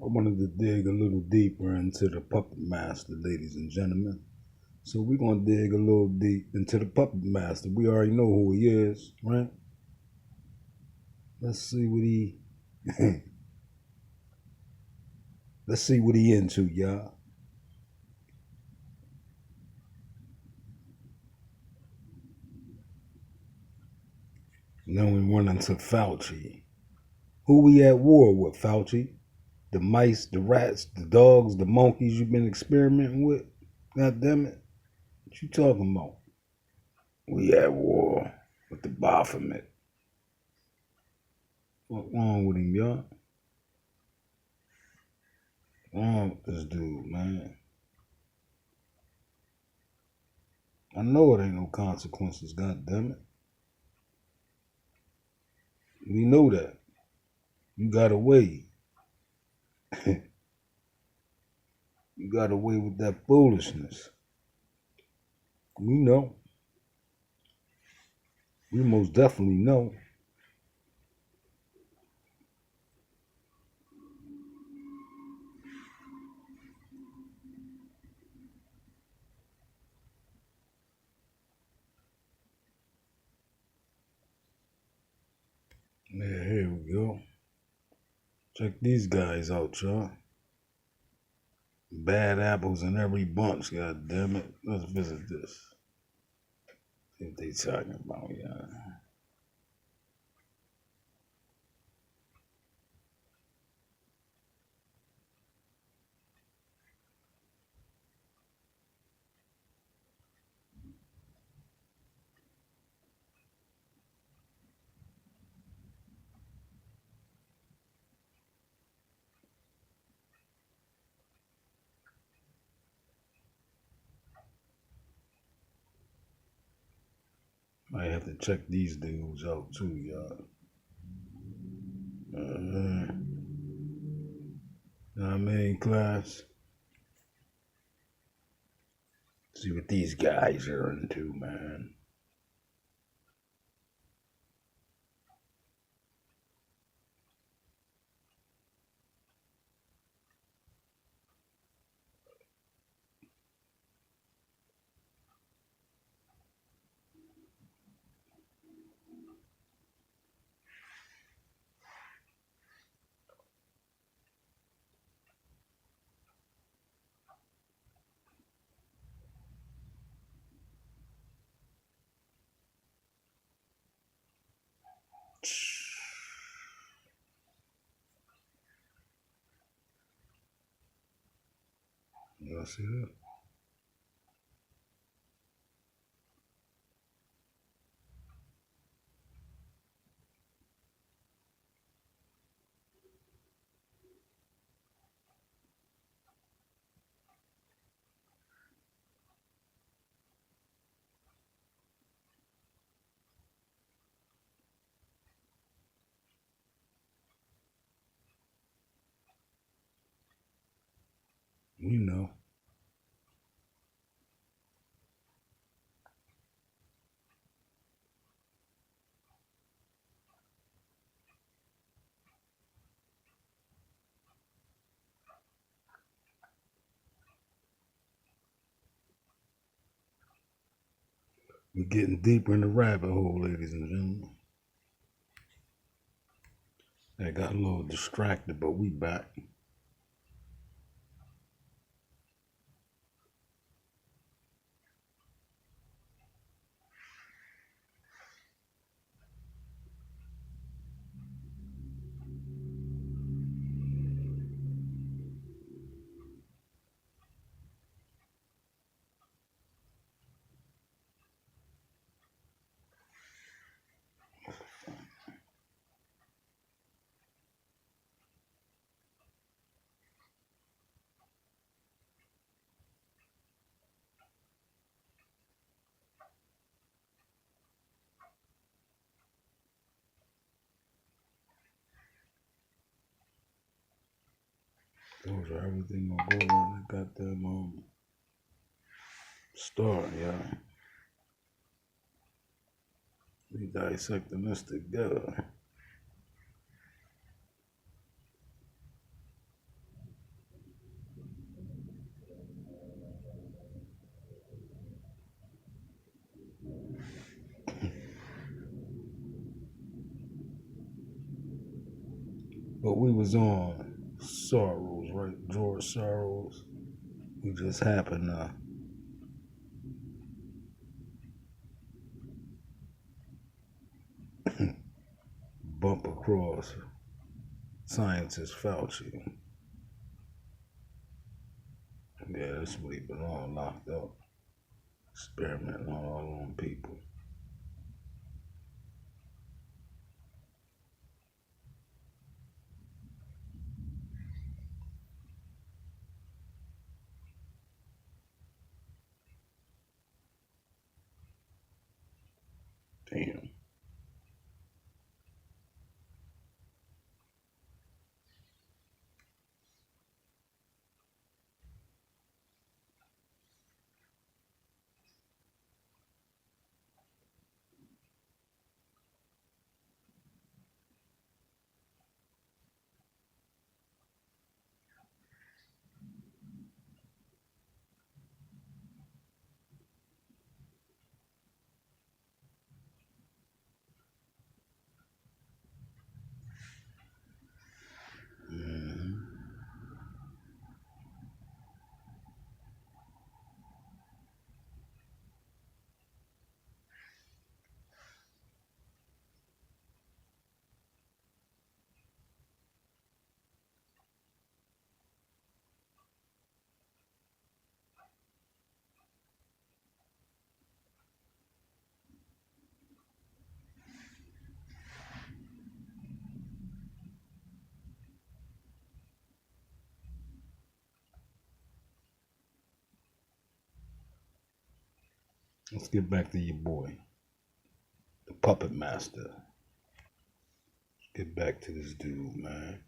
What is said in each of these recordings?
I wanted to dig a little deeper into the puppet master, ladies and gentlemen. So we're gonna dig a little deep into the puppet master. We already know who he is, right? Let's see what he let's see what he into, y'all. And then we run into Fauci. Who we at war with, Fauci? The mice, the rats, the dogs, the monkeys you've been experimenting with? God damn it. What you talking about? We at war with the Baphomet. What's wrong with him, y'all? What's wrong with this dude, man? I know it ain't no consequences, god damn it. We know that. You got away. You got away with that foolishness. We know. We most definitely know. Yeah, here we go. Check these guys out, y'all. Bad apples in every bunch, god damn it. Let's visit this. See what they talking about, y'all. Might have to check these dudes out too, y'all. Know what I mean, class? See what these guys are into, man. Y'all see that? You know. We're getting deeper in the rabbit hole, ladies and gentlemen. I got a little distracted, but we back. Those are everything gonna go around that goddamn star, yeah. We dissecting this together. we was on SOROS, right? George Soros. We just happened to bump across scientist Fauci. Yeah, that's what he been on, locked up, experimenting on all them people. Damn. Mm-hmm. Let's get back to your boy, the puppet master. Get back to this dude, man.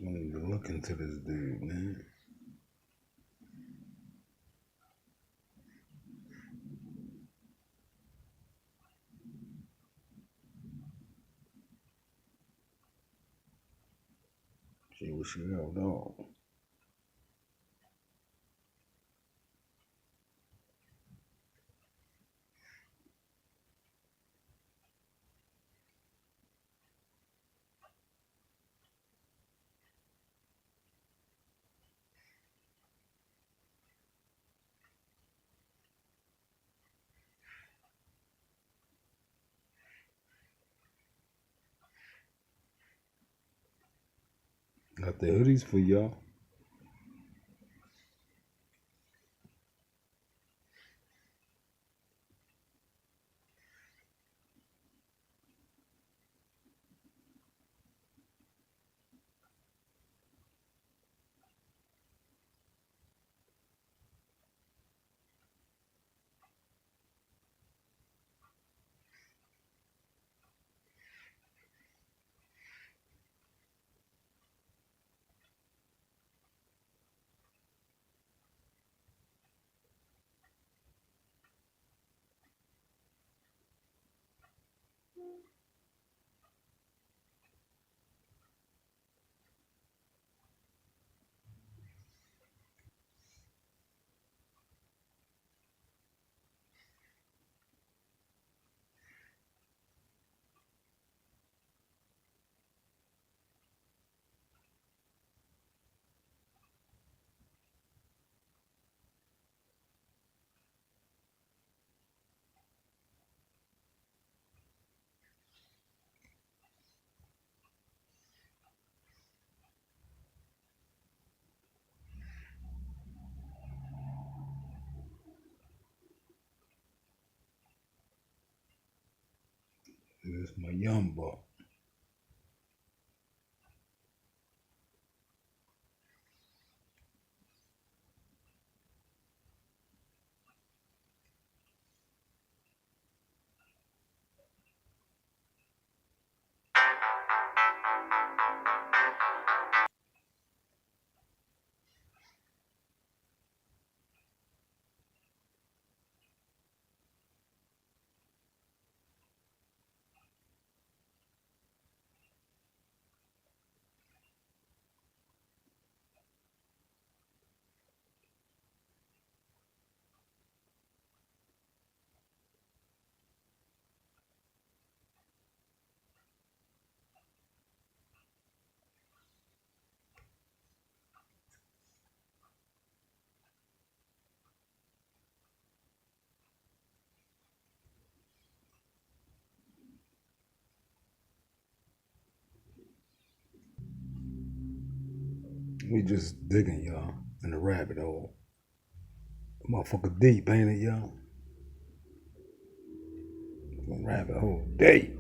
I need to look into this dude, man. See what she held on. Got the hoodies for y'all. This is my young buck. We just digging, y'all, in the rabbit hole. Motherfucker deep, ain't it, y'all? Rabbit hole deep.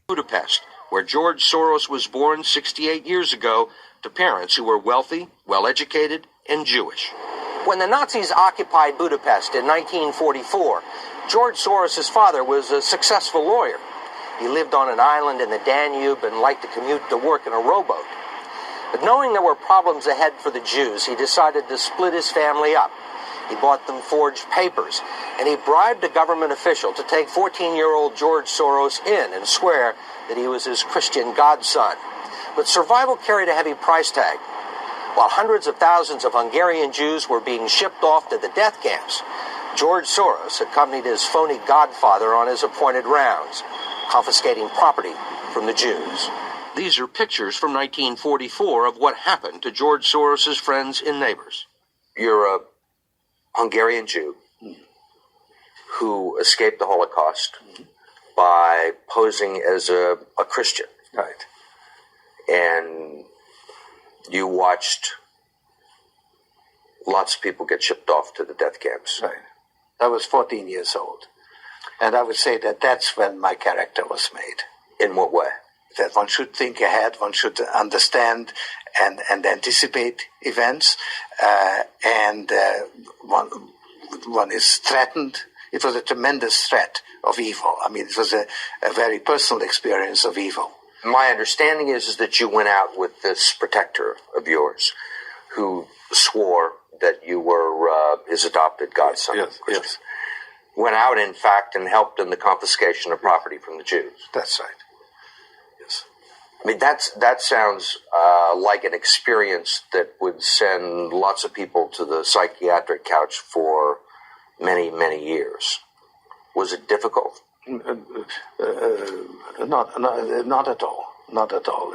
Budapest, where George Soros was born 68 years ago to parents who were wealthy, well-educated, and Jewish. When the Nazis occupied Budapest in 1944, George Soros' father was a successful lawyer. He lived on an island in the Danube and liked to commute to work in a rowboat. But knowing there were problems ahead for the Jews, he decided to split his family up. He bought them forged papers, and he bribed a government official to take 14-year-old George Soros in and swear that he was his Christian godson. But survival carried a heavy price tag. While hundreds of thousands of Hungarian Jews were being shipped off to the death camps, George Soros accompanied his phony godfather on his appointed rounds, confiscating property from the Jews. These are pictures from 1944 of what happened to George Soros' friends and neighbors. You're a Hungarian Jew who escaped the Holocaust by posing as a Christian. Right. And you watched lots of people get shipped off to the death camps. Right. I was 14 years old. And I would say that that's when my character was made. In what way? That one should think ahead, one should understand and anticipate events, and one is threatened. It was a tremendous threat of evil. I mean, it was a very personal experience of evil. My understanding is that you went out with this protector of yours who swore that you were his adopted godson. Yes. Went out, in fact, and helped in the confiscation of property from the Jews. That's right. Yes. I mean, that sounds like an experience that would send lots of people to the psychiatric couch for many, many years. Was it difficult? Not at all. Not at all.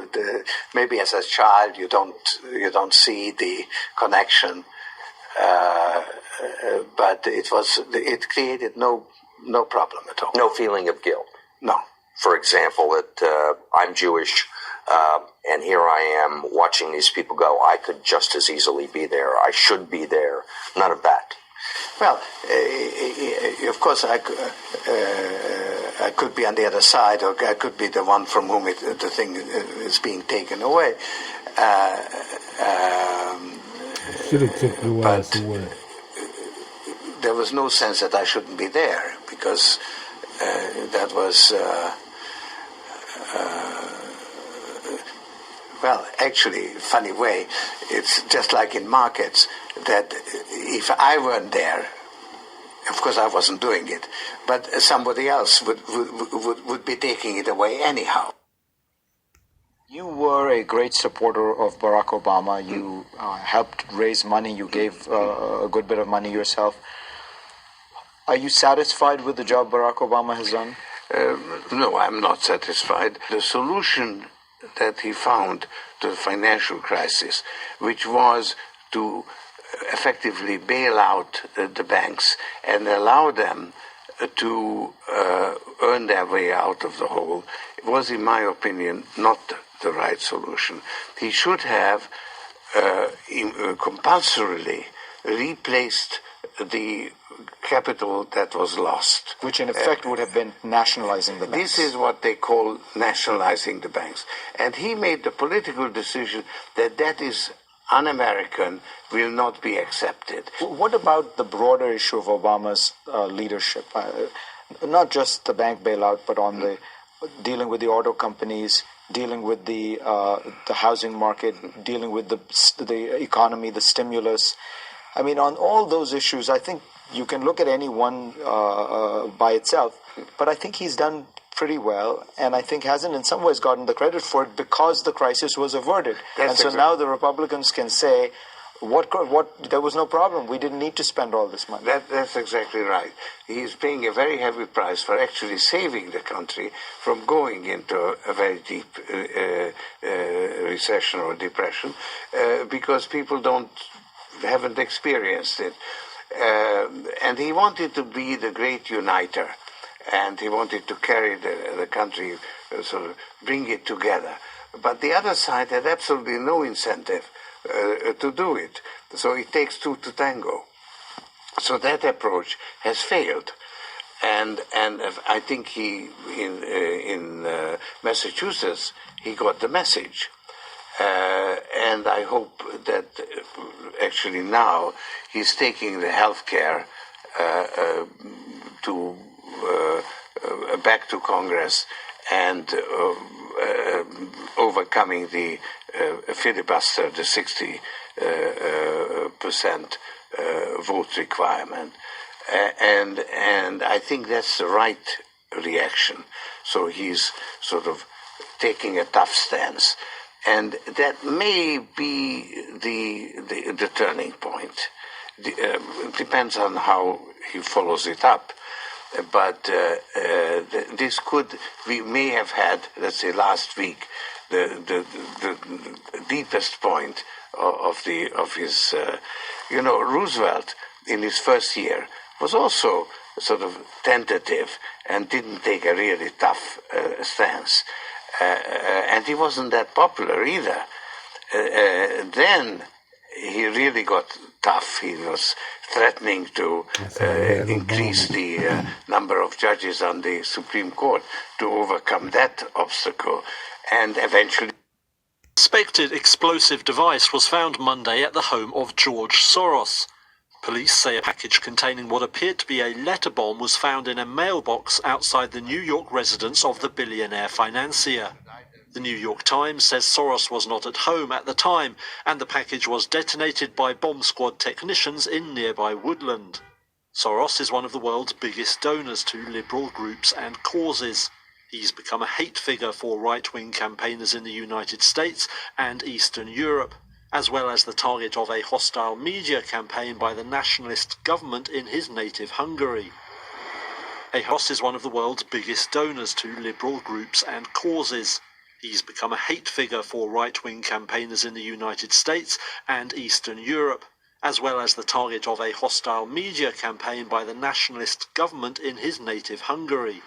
Maybe as a child you don't see the connection, but it created no problem at all. No feeling of guilt. No. For example, that I'm Jewish, and here I am watching these people go. I could just as easily be there. I should be there. None of that. Well, of course, I could be on the other side, or I could be the one from whom the thing is being taken away. Should have took your ass away. There was no sense that I shouldn't be there, because that was... well, actually, funny way, it's just like in markets, that if I weren't there, of course I wasn't doing it, but somebody else would be taking it away anyhow. You were a great supporter of Barack Obama. You helped raise money. You gave a good bit of money yourself. Are you satisfied with the job Barack Obama has done? No, I'm not satisfied. The solution that he found to the financial crisis, which was to effectively bail out the banks and allow them to earn their way out of the hole, was, in my opinion, not the right solution. He should have compulsorily replaced the capital that was lost. Which in effect would have been nationalizing the banks. This is what they call nationalizing the banks. And he made the political decision that that is un-American, will not be accepted. What about the broader issue of Obama's leadership? Not just the bank bailout, but on the dealing with the auto companies, dealing with the housing market, dealing with the economy, the stimulus. I mean, on all those issues, I think you can look at any one by itself, but I think he's done pretty well, and I think hasn't in some ways gotten the credit for it because the crisis was averted. And so now the Republicans can say, there was no problem. We didn't need to spend all this money. That's exactly right. He's paying a very heavy price for actually saving the country from going into a very deep recession or depression because people haven't experienced it. And he wanted to be the great uniter, and he wanted to carry the country, sort of bring it together. But the other side had absolutely no incentive to do it. So it takes two to tango. So that approach has failed. And I think he, in Massachusetts, he got the message. And I hope that actually now he's taking the health care back to Congress and overcoming the filibuster, the 60% vote requirement. And I think that's the right reaction. So he's sort of taking a tough stance. And that may be the turning point. Depends on how he follows it up. But we may have had, let's say, last week, the deepest point of his, Roosevelt in his first year was also sort of tentative and didn't take a really tough stance. And he wasn't that popular either. Then he really got tough. He was threatening to increase the number of judges on the Supreme Court to overcome that obstacle. And eventually... Suspected explosive device was found Monday at the home of George Soros. Police say a package containing what appeared to be a letter bomb was found in a mailbox outside the New York residence of the billionaire financier. The New York Times says Soros was not at home at the time, and the package was detonated by bomb squad technicians in nearby Woodland. Soros is one of the world's biggest donors to liberal groups and causes. He's become a hate figure for right-wing campaigners in the United States and Eastern Europe, as well as the target of a hostile media campaign by the nationalist government in his native Hungary. Soros is one of the world's biggest donors to liberal groups and causes. He's become a hate figure for right-wing campaigners in the United States and Eastern Europe, as well as the target of a hostile media campaign by the nationalist government in his native Hungary.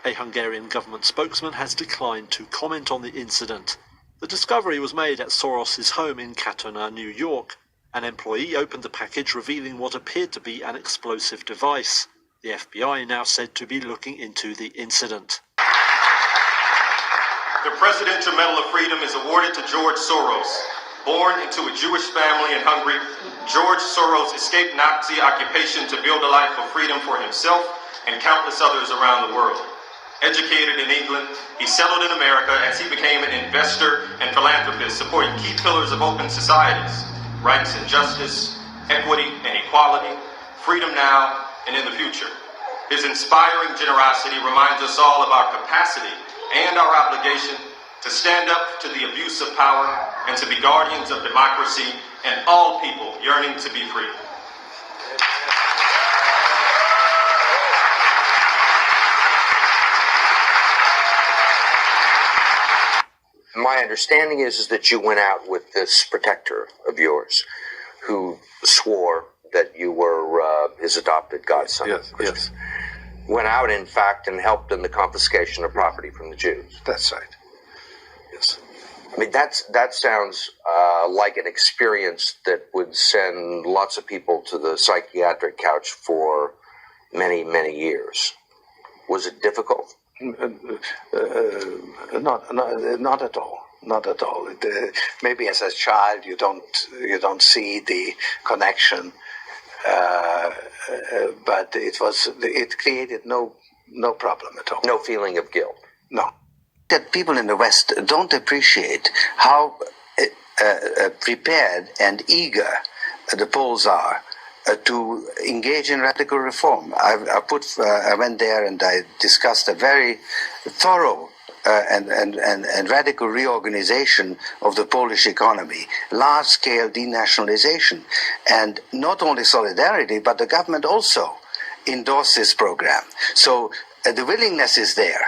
A Hungarian government spokesman has declined to comment on the incident. The discovery was made at Soros' home in Katona, New York. An employee opened the package revealing what appeared to be an explosive device. The FBI now said to be looking into the incident. The Presidential Medal of Freedom is awarded to George Soros. Born into a Jewish family in Hungary, George Soros escaped Nazi occupation to build a life of freedom for himself and countless others around the world. Educated in England, he settled in America as he became an investor and philanthropist supporting key pillars of open societies, rights and justice, equity and equality, freedom now and in the future. His inspiring generosity reminds us all of our capacity and our obligation to stand up to the abuse of power and to be guardians of democracy and all people yearning to be free. my understanding is that you went out with this protector of yours who swore that you were his adopted godson. Yes. Went out, in fact, and helped in the confiscation of property from the Jews. That's right. Yes. I mean, that sounds like an experience that would send lots of people to the psychiatric couch for many, many years. Was it difficult? Not at all. Not at all. Maybe as a child you don't see the connection, but it created no problem at all. No feeling of guilt. No. That people in the West don't appreciate how prepared and eager the Poles are to engage in radical reform. I went there and I discussed a very thorough and radical reorganization of the Polish economy, large-scale denationalization, and not only solidarity, but the government also endorsed this program. So the willingness is there.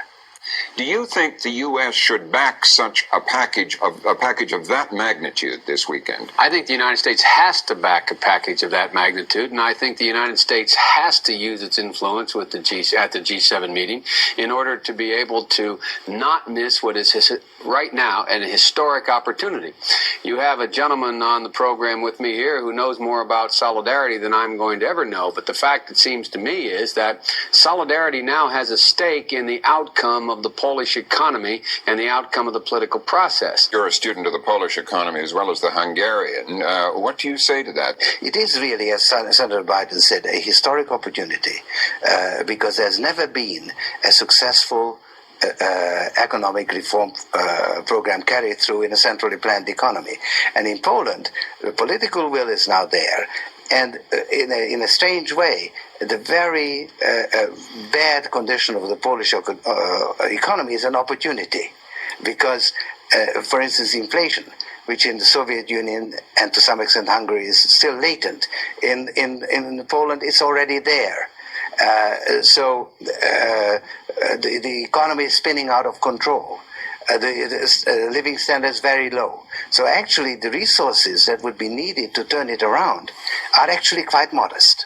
Do you think the U.S. should back such a package of that magnitude this weekend? I think the United States has to back a package of that magnitude, and I think the United States has to use its influence with at the G7 meeting in order to be able to not miss what is right now an historic opportunity. You have a gentleman on the program with me here who knows more about solidarity than I'm going to ever know, but the fact, it seems to me, is that solidarity now has a stake in the outcome of the Polish economy and the outcome of the political process. You're a student of the Polish economy as well as the Hungarian. What do you say to that? It is really, as Senator Biden said, a historic opportunity because there's never been a successful economic reform program carried through in a centrally planned economy. And in Poland, the political will is now there. And in a strange way, the very bad condition of the Polish economy is an opportunity because, for instance, inflation, which in the Soviet Union and to some extent Hungary is still latent, in Poland it's already there. So the economy is spinning out of control. The living standard is very low. So actually the resources that would be needed to turn it around are actually quite modest.